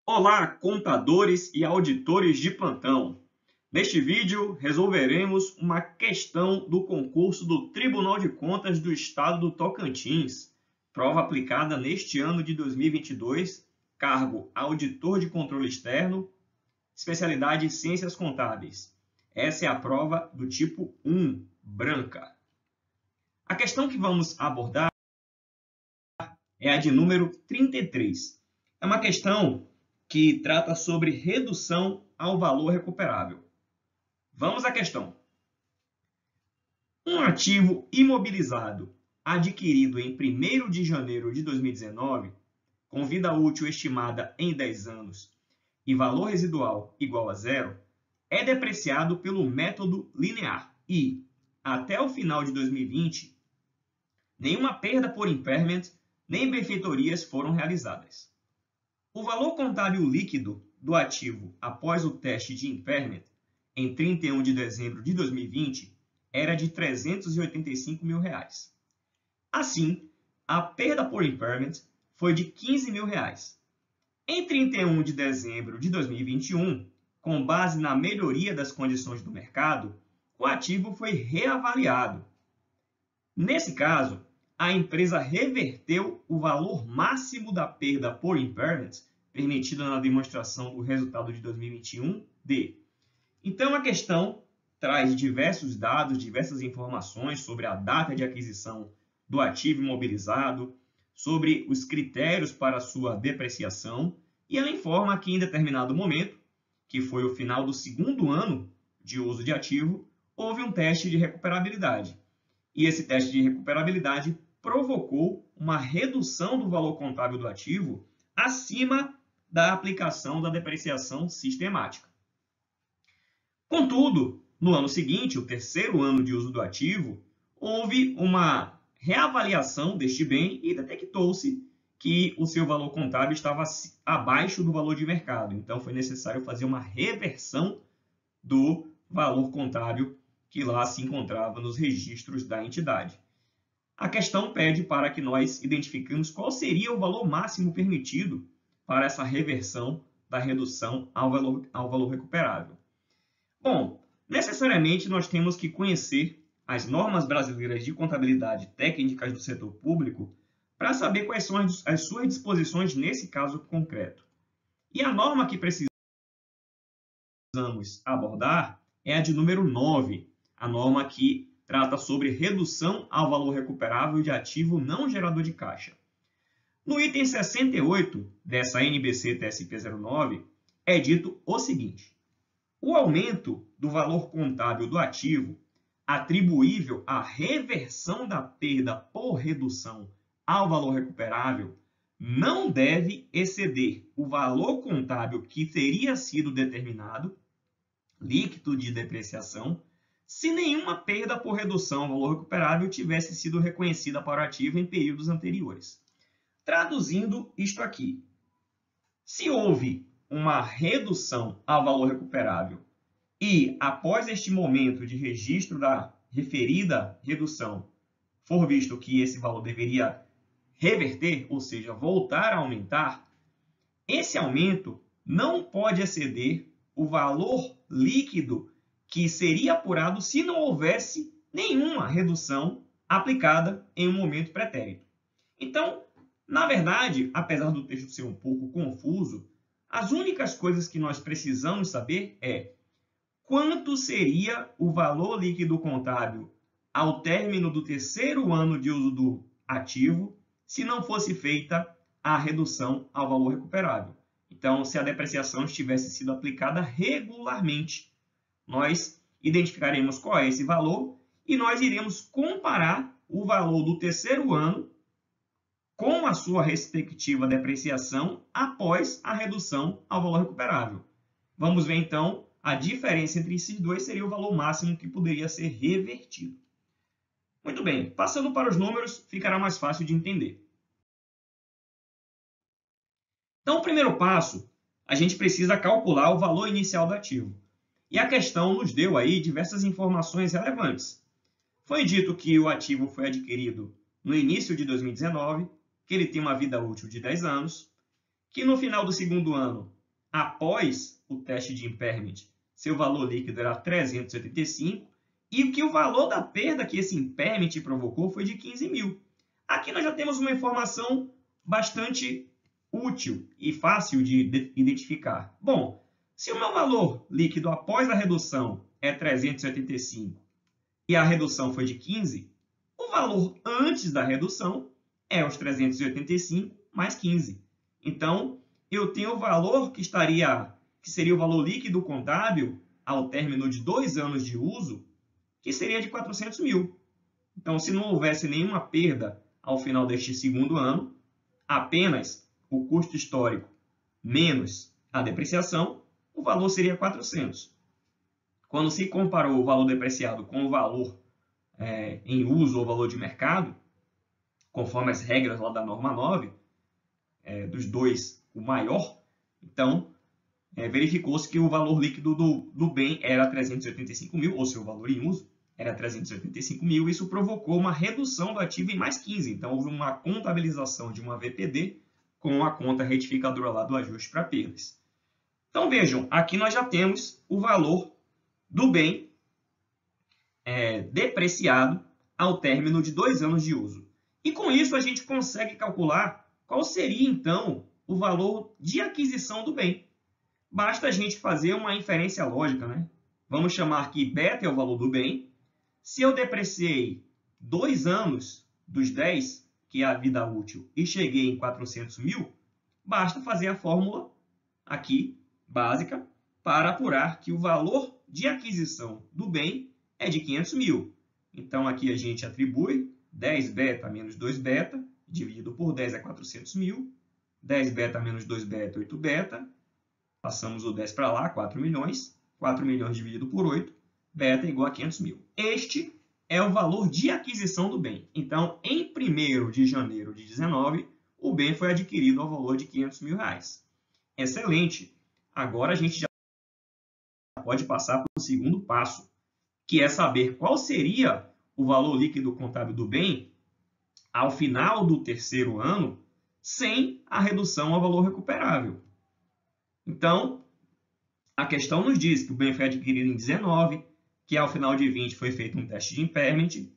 Olá, contadores e auditores de plantão! Neste vídeo, resolveremos uma questão do concurso do Tribunal de Contas do Estado do Tocantins, prova aplicada neste ano de 2022, cargo Auditor de Controle Externo, especialidade Ciências Contábeis. Essa é a prova do tipo 1, branca. A questão que vamos abordar é a de número 33. É uma questão que trata sobre redução ao valor recuperável. Vamos à questão. Um ativo imobilizado adquirido em 1º de janeiro de 2019, com vida útil estimada em 10 anos e valor residual igual a zero, é depreciado pelo método linear e, até o final de 2020, nenhuma perda por impairment nem benfeitorias foram realizadas. O valor contábil líquido do ativo após o teste de impairment, em 31 de dezembro de 2020, era de R$ 385 mil. Assim, a perda por impairment foi de R$ 15 mil. Em 31 de dezembro de 2021, com base na melhoria das condições do mercado, o ativo foi reavaliado. Nesse caso, a empresa reverteu o valor máximo da perda por impairment permitida na demonstração do resultado de 2021-D. Então, a questão traz diversos dados, diversas informações sobre a data de aquisição do ativo imobilizado, sobre os critérios para sua depreciação, e ela informa que em determinado momento, que foi o final do 2º ano de uso de ativo, houve um teste de recuperabilidade. E esse teste de recuperabilidade provocou uma redução do valor contábil do ativo acima da aplicação da depreciação sistemática. Contudo, no ano seguinte, o 3º ano de uso do ativo, houve uma reavaliação deste bem e detectou-se que o seu valor contábil estava abaixo do valor de mercado. Então, foi necessário fazer uma reversão do valor contábil que lá se encontrava nos registros da entidade. A questão pede para que nós identifiquemos qual seria o valor máximo permitido para essa reversão da redução ao valor recuperável. Bom, necessariamente nós temos que conhecer as normas brasileiras de contabilidade técnicas do setor público para saber quais são as suas disposições nesse caso concreto. E a norma que precisamos abordar é a de número 9, a norma que trata sobre redução ao valor recuperável de ativo não gerador de caixa. No item 68 dessa NBC-TSP 09, é dito o seguinte: o aumento do valor contábil do ativo atribuível à reversão da perda por redução ao valor recuperável não deve exceder o valor contábil que teria sido determinado, líquido de depreciação, se nenhuma perda por redução ao valor recuperável tivesse sido reconhecida para o ativo em períodos anteriores. Traduzindo isto aqui, se houve uma redução ao valor recuperável e, após este momento de registro da referida redução, for visto que esse valor deveria reverter, ou seja, voltar a aumentar, esse aumento não pode exceder o valor líquido que seria apurado se não houvesse nenhuma redução aplicada em um momento pretérito. Então, na verdade, apesar do texto ser um pouco confuso, as únicas coisas que nós precisamos saber é quanto seria o valor líquido contábil ao término do 3º ano de uso do ativo se não fosse feita a redução ao valor recuperável. Então, se a depreciação tivesse sido aplicada regularmente, nós identificaremos qual é esse valor e nós iremos comparar o valor do 3º ano com a sua respectiva depreciação após a redução ao valor recuperável. Vamos ver, então, a diferença entre esses dois seria o valor máximo que poderia ser revertido. Muito bem, passando para os números, ficará mais fácil de entender. Então, o primeiro passo, a gente precisa calcular o valor inicial do ativo. E a questão nos deu aí diversas informações relevantes. Foi dito que o ativo foi adquirido no início de 2019, que ele tem uma vida útil de 10 anos, que no final do 2º ano após o teste de impairment, seu valor líquido era 385 e que o valor da perda que esse impairment provocou foi de 15 mil. Aqui nós já temos uma informação bastante útil e fácil de identificar. Bom, se o meu valor líquido após a redução é 385 e a redução foi de 15, o valor antes da redução é os 385 mais 15. Então, eu tenho o valor que seria o valor líquido contábil ao término de 2 anos de uso, que seria de 400 mil. Então, se não houvesse nenhuma perda ao final deste segundo ano, apenas o custo histórico menos a depreciação, o valor seria 400. Quando se comparou o valor depreciado com o valor em uso ou valor de mercado, conforme as regras lá da norma 9, dos dois, o maior, então verificou-se que o valor líquido do bem era 385 mil, ou seu valor em uso era 385 mil, isso provocou uma redução do ativo em mais 15. Então, houve uma contabilização de uma VPD com a conta retificadora lá do ajuste para perdas. Então, vejam, aqui nós já temos o valor do bem depreciado ao término de 2 anos de uso. E com isso, a gente consegue calcular qual seria, então, o valor de aquisição do bem. Basta a gente fazer uma inferência lógica, né? Vamos chamar que beta é o valor do bem. Se eu depreciei 2 anos dos 10, que é a vida útil, e cheguei em 400 mil, basta fazer a fórmula aqui, básica, para apurar que o valor de aquisição do bem é de 500 mil. Então, aqui a gente atribui 10 beta menos 2 beta, dividido por 10 é 400 mil. 10 beta menos 2 beta, 8 beta. Passamos o 10 para lá, 4 milhões. 4 milhões dividido por 8, beta é igual a 500 mil. Este é o valor de aquisição do bem. Então, em 1º de janeiro de 19, o bem foi adquirido ao valor de 500 mil reais. Excelente! Agora a gente já pode passar para o segundo passo, que é saber qual seria o valor líquido contábil do bem ao final do 3º ano, sem a redução ao valor recuperável. Então, a questão nos diz que o bem foi adquirido em 19, que ao final de 20 foi feito um teste de impairment,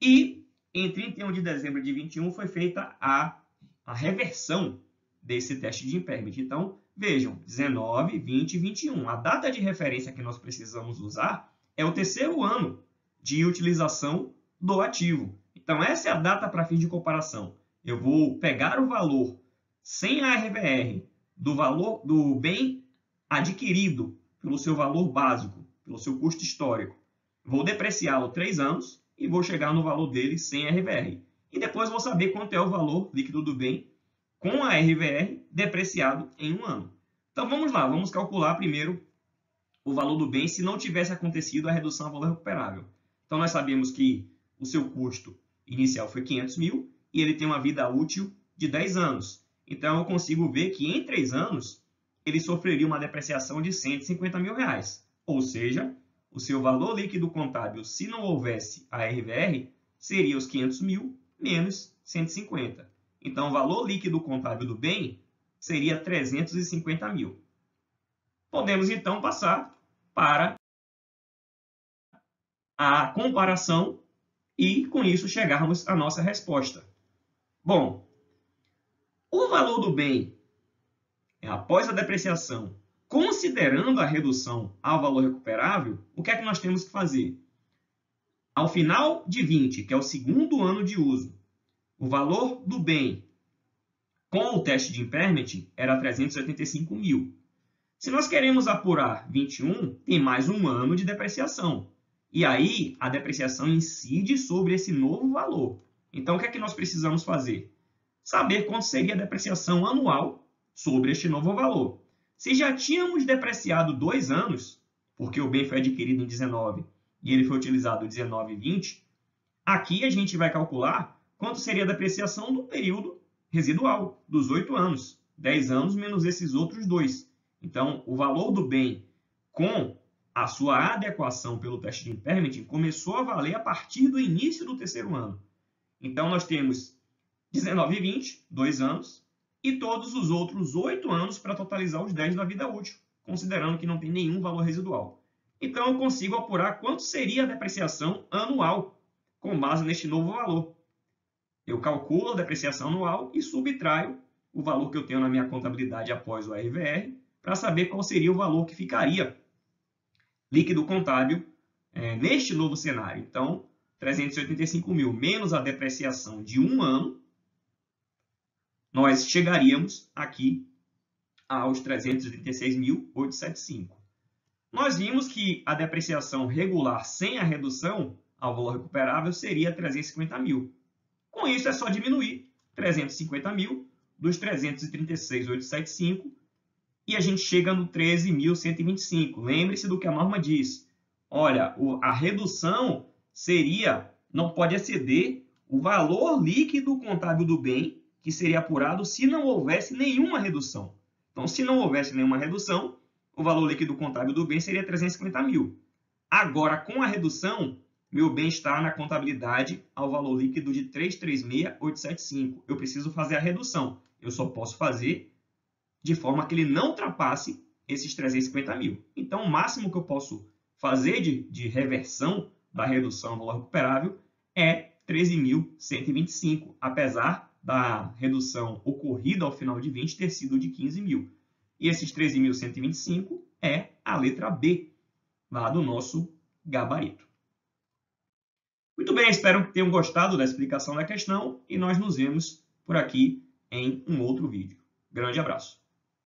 e em 31 de dezembro de 21 foi feita a reversão desse teste de impairment. Então, vejam, 19, 20 e 21. A data de referência que nós precisamos usar é o 3º ano de utilização do ativo. Então, essa é a data para fins de comparação. Eu vou pegar o valor sem a RVR do valor do bem adquirido pelo seu valor básico, pelo seu custo histórico. Vou depreciá-lo 3 anos e vou chegar no valor dele sem RVR. E depois vou saber quanto é o valor líquido do bem com a RVR depreciado em 1 ano. Então, vamos lá. Vamos calcular primeiro o valor do bem se não tivesse acontecido a redução ao valor recuperável. Então, nós sabemos que o seu custo inicial foi 500 mil e ele tem uma vida útil de 10 anos. Então, eu consigo ver que em 3 anos ele sofreria uma depreciação de 150 mil reais. Ou seja, o seu valor líquido contábil, se não houvesse a RVR, seria os 500 mil menos 150. Então, o valor líquido contábil do bem seria 350 mil. Podemos, então, passar para a comparação e, com isso, chegarmos à nossa resposta. Bom, o valor do bem, após a depreciação, considerando a redução ao valor recuperável, o que é que nós temos que fazer? Ao final de 20, que é o 2º ano de uso, o valor do bem com o teste de impairment era 385 mil. Se nós queremos apurar 21, tem mais 1 ano de depreciação. E aí, a depreciação incide sobre esse novo valor. Então, o que é que nós precisamos fazer? Saber quanto seria a depreciação anual sobre este novo valor. Se já tínhamos depreciado 2 anos, porque o bem foi adquirido em 19 e ele foi utilizado em 19 e 20, aqui a gente vai calcular quanto seria a depreciação do período residual, dos 8 anos. 10 anos menos esses outros 2. Então, o valor do bem com a sua adequação pelo teste de impairment começou a valer a partir do início do 3º ano. Então, nós temos 19 e 20, 2 anos, e todos os outros 8 anos para totalizar os 10 da vida útil, considerando que não tem nenhum valor residual. Então, eu consigo apurar quanto seria a depreciação anual com base neste novo valor. Eu calculo a depreciação anual e subtraio o valor que eu tenho na minha contabilidade após o RVR para saber qual seria o valor que ficaria líquido contábil neste novo cenário. Então, 385 mil menos a depreciação de um ano, nós chegaríamos aqui aos 336.875. Nós vimos que a depreciação regular sem a redução ao valor recuperável seria 350 mil. Com isso, é só diminuir 350 mil dos 336.875 e a gente chega no 13.125. Lembre-se do que a norma diz. Olha, a redução não pode exceder o valor líquido contábil do bem, que seria apurado se não houvesse nenhuma redução. Então, se não houvesse nenhuma redução, o valor líquido contábil do bem seria 350 mil. Agora, com a redução, meu bem está na contabilidade ao valor líquido de 336.875. Eu preciso fazer a redução. Eu só posso fazer de forma que ele não ultrapasse esses 350 mil. Então, o máximo que eu posso fazer de reversão da redução ao valor recuperável é 13.125, apesar da redução ocorrida ao final de 20 ter sido de 15 mil. E esses 13.125 é a letra B, lá do nosso gabarito. Muito bem, espero que tenham gostado da explicação da questão e nós nos vemos por aqui em um outro vídeo. Grande abraço!